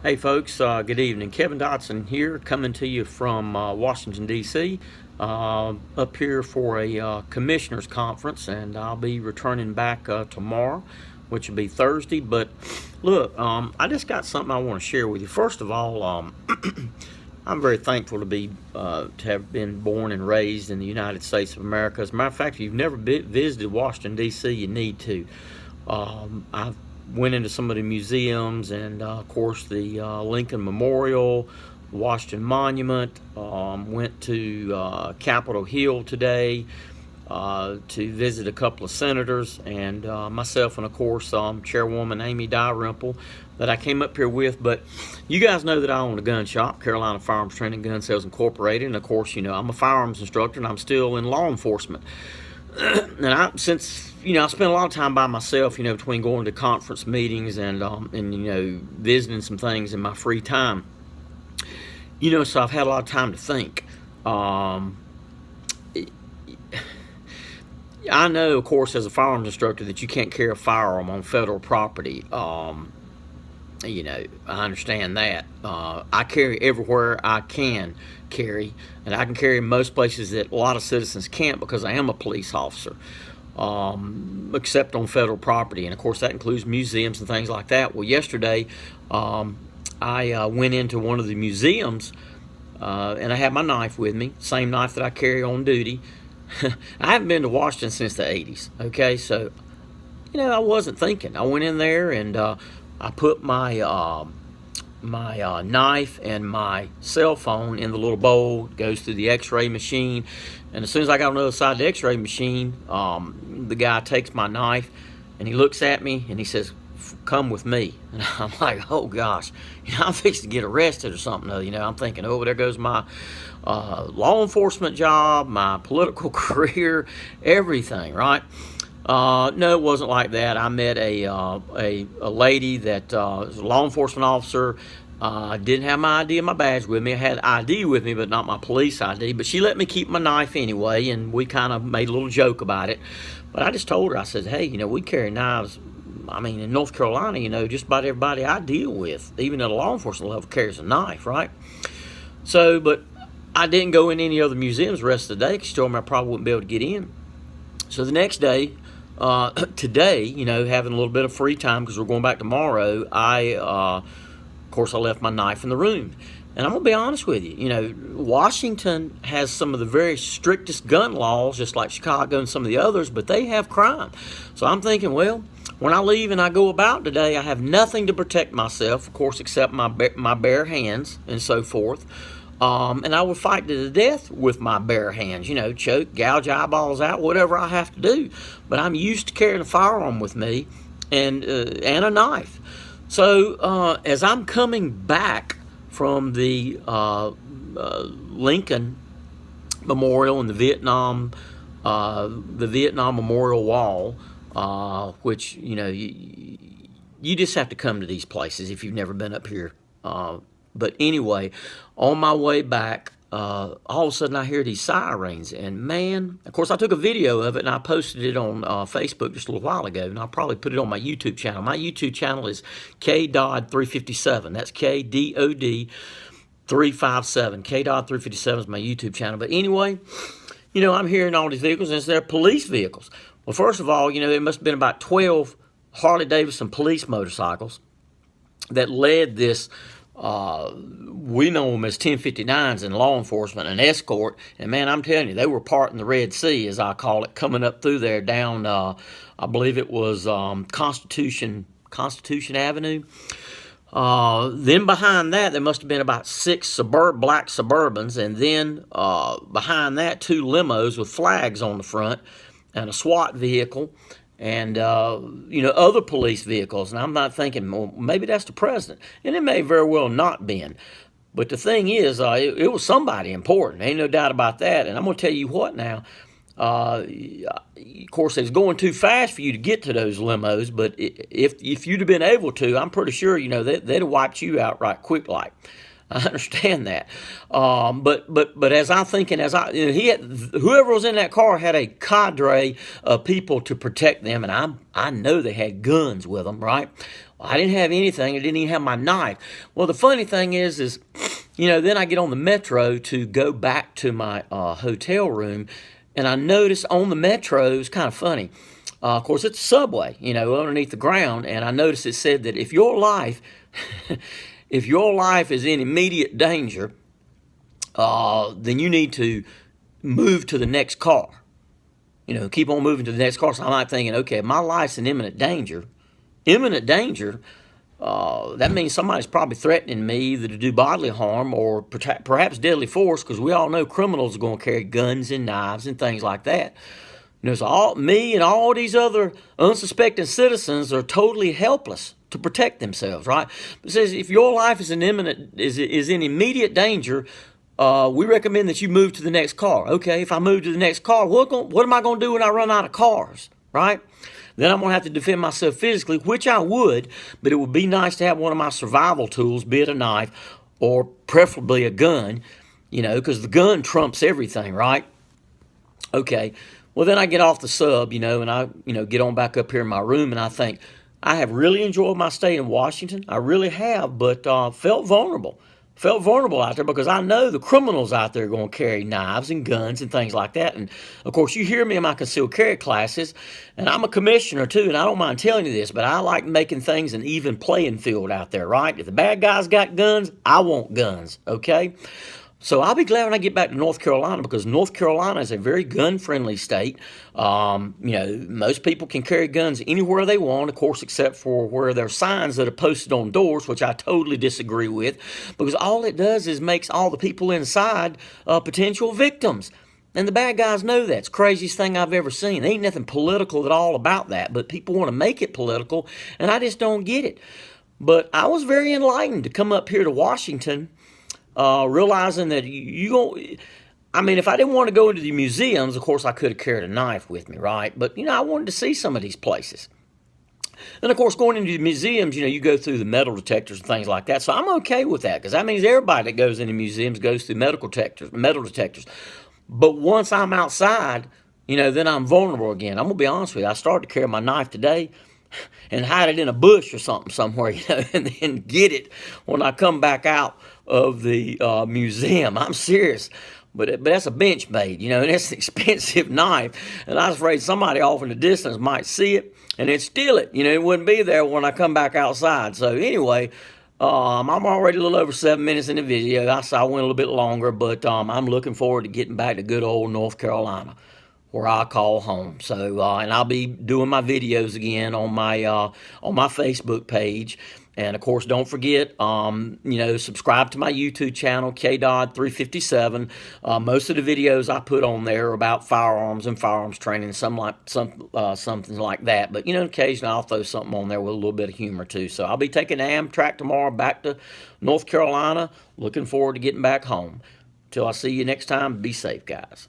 Hey folks, good evening. Kevin Dodson here, coming to you from Washington, D.C. Up here for a commissioners conference, and I'll be returning back tomorrow, which will be Thursday. But look, I just got something I want to share with you. First of all, I'm very thankful to have been born and raised in the United States of America. As a matter of fact, if you've never visited Washington, D.C., you need to. I've went into some of the museums, and of course the Lincoln Memorial, Washington Monument. Went to Capitol Hill today to visit a couple of senators, and myself, and of course Chairwoman Amy Dalrymple, that I came up here with. But you guys know that I own a gun shop, Carolina Firearms Training Gun Sales Incorporated, and of course, I'm a firearms instructor, and I'm still in law enforcement. And since I spend a lot of time by myself, between going to conference meetings and visiting some things in my free time, so I've had a lot of time to think. I know, of course, as a firearms instructor, that you can't carry a firearm on federal property. I understand that. I carry everywhere I can carry, and I can carry in most places that a lot of citizens can't, because I am a police officer, except on federal property, and of course that includes museums and things like that. Well, yesterday I went into one of the museums, and I had my knife with me, same knife that I carry on duty. I haven't been to Washington since the 80s, okay? So, I wasn't thinking. I went in there, and I put my knife and my cell phone in the little bowl. It goes through the x-ray machine, and as soon as I got on the other side of the x-ray machine, the guy takes my knife, and he looks at me, and he says, "Come with me." And I'm like, oh gosh, I'm fixing to get arrested or something. I'm thinking, oh, there goes my law enforcement job, my political career, everything, right? No, it wasn't like that. I met a lady that was a law enforcement officer. Didn't have my ID and my badge with me. I had ID with me, but not my police ID. But she let me keep my knife anyway, and we kind of made a little joke about it. But I just told her, I said, hey, we carry knives. I mean, in North Carolina, just about everybody I deal with, even at a law enforcement level, carries a knife, right? So, but I didn't go in any other museums the rest of the day, because she told me I probably wouldn't be able to get in. So the next day, today, having a little bit of free time because we're going back tomorrow, of course, I left my knife in the room. And I'm going to be honest with you, Washington has some of the very strictest gun laws, just like Chicago and some of the others, but they have crime. So I'm thinking, well, when I leave and I go about today, I have nothing to protect myself, of course, except my bare hands and so forth. And I would fight to the death with my bare hands, choke, gouge eyeballs out, whatever I have to do. But I'm used to carrying a firearm with me and a knife. So as I'm coming back from the Lincoln Memorial and the Vietnam Memorial Wall, which you just have to come to these places if you've never been up here. But anyway, on my way back, all of a sudden I hear these sirens, and man, of course I took a video of it and I posted it on Facebook just a little while ago, and I'll probably put it on my YouTube channel. My YouTube channel is KDOD357. That's KDOD 357. KDOD 357 is my YouTube channel. But anyway, I'm hearing all these vehicles, and they're police vehicles. Well, first of all, there must have been about 12 Harley-Davidson police motorcycles that led this. We know them as 1059s in law enforcement, an escort, and man, I'm telling you, they were parting the Red Sea, as I call it, coming up through there down, I believe it was Constitution Avenue. Then behind that, there must have been about 6 black Suburbans, and then behind that, 2 limos with flags on the front, and a SWAT vehicle, and other police vehicles. And I'm not thinking, well, maybe that's the president, and it may very well not been. But the thing is, it was somebody important. Ain't no doubt about that. And I'm going to tell you what now. Of course, it's going too fast for you to get to those limos. But if you'd have been able to, I'm pretty sure they'd have wiped you out right quick like. I understand that, but as I'm thinking, whoever was in that car had a cadre of people to protect them, and I know they had guns with them, right? Well, I didn't have anything. I didn't even have my knife. Well, the funny thing is, then I get on the metro to go back to my hotel room, and I notice on the metro, it's kind of funny. Of course, it's a subway, underneath the ground, and I noticed it said that if your life, if your life is in immediate danger, then you need to move to the next car. Keep on moving to the next car. So I'm like thinking, okay, my life's in imminent danger. Imminent danger. That means somebody's probably threatening me either to do bodily harm or perhaps deadly force, because we all know criminals are going to carry guns and knives and things like that. So me and all these other unsuspecting citizens are totally helpless to protect themselves, right? It says if your life is in immediate danger, we recommend that you move to the next car. Okay, if I move to the next car, what am I going to do when I run out of cars, right? Then I'm going to have to defend myself physically, which I would, but it would be nice to have one of my survival tools, be it a knife or preferably a gun, because the gun trumps everything, right? Okay, well, then I get off the sub, and I, get on back up here in my room, and I think, I have really enjoyed my stay in Washington. I really have, but felt vulnerable. Felt vulnerable out there because I know the criminals out there are going to carry knives and guns and things like that. And, of course, you hear me in my concealed carry classes, and I'm a commissioner, too, and I don't mind telling you this, but I like making things an even playing field out there, right? If the bad guys got guns, I want guns, okay? So I'll be glad when I get back to North Carolina, because North Carolina is a very gun-friendly state. Most people can carry guns anywhere they want, of course, except for where there are signs that are posted on doors, which I totally disagree with, because all it does is makes all the people inside potential victims. And the bad guys know that. It's the craziest thing I've ever seen. There ain't nothing political at all about that, but people want to make it political, and I just don't get it. But I was very enlightened to come up here to Washington, realizing that if I didn't want to go into the museums, of course, I could have carried a knife with me, right? But, I wanted to see some of these places. And, of course, going into the museums, you go through the metal detectors and things like that. So I'm okay with that, because that means everybody that goes into museums goes through metal detectors. But once I'm outside, then I'm vulnerable again. I'm going to be honest with you. I started to carry my knife today and hide it in a bush or something somewhere, and then get it when I come back out of the museum. I'm serious. But that's a Benchmade, and it's an expensive knife. And I was afraid somebody off in the distance might see it and then steal it. It wouldn't be there when I come back outside. So anyway, I'm already a little over 7 minutes in the video. I went a little bit longer, but I'm looking forward to getting back to good old North Carolina, where I call home. So, and I'll be doing my videos again on my Facebook page. And of course, don't forget, subscribe to my YouTube channel, KDodd357. Most of the videos I put on there are about firearms and firearms training, something like that. But occasionally I'll throw something on there with a little bit of humor too. So I'll be taking Amtrak tomorrow back to North Carolina. Looking forward to getting back home. Till I see you next time, be safe, guys.